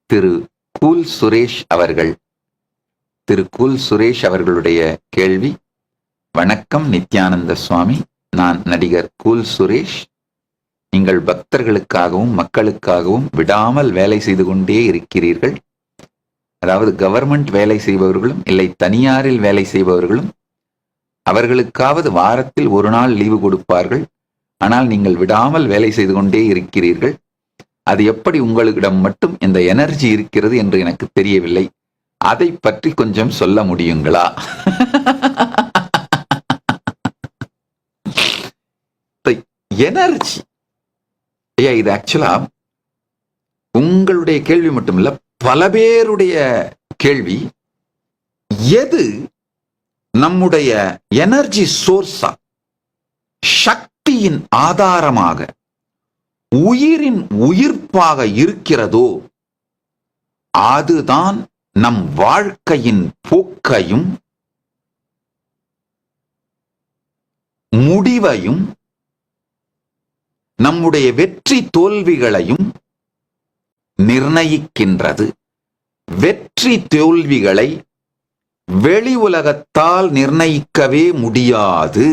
திரு cool Suresh அவர்கள். திரு cool Suresh அவர்களுடைய கேள்வி: வணக்கம் நித்யானந்த சுவாமி, நான் நடிகர் கூல் சுரேஷ். நீங்கள் பக்தர்களுக்காகவும் மக்களுக்காகவும் விடாமல் வேலை செய்து கொண்டே இருக்கிறீர்கள். அதாவது கவர்மெண்ட் வேலை செய்பவர்களும் இல்லை தனியாரில் வேலை செய்பவர்களும் அவர்களுக்காவது வாரத்தில் ஒரு நாள் லீவு கொடுப்பார்கள். ஆனால் நீங்கள் விடாமல் வேலை செய்து கொண்டே இருக்கிறீர்கள். அது எப்படி உங்களிடம் மட்டும் இந்த எனர்ஜி இருக்கிறது என்று எனக்கு தெரியவில்லை. அதை பற்றி கொஞ்சம் சொல்ல முடியுங்களா? எனர்ஜி இது ஆக்சுவலா உங்களுடைய கேள்வி மட்டுமில்ல, பல பேருடைய கேள்வி. எது நம்முடைய எனர்ஜி சோர்ஸா, சக்தியின் ஆதாரமாக, உயிரின் உயிர்ப்பாக இருக்கிறதோ அதுதான் நம் வாழ்க்கையின் போக்கையும் முடிவையும் நம்முடைய வெற்றி தோல்விகளையும் நிர்ணயிக்கின்றது. வெற்றி தோல்விகளை வெளி உலகத்தால் நிர்ணயிக்கவே முடியாது.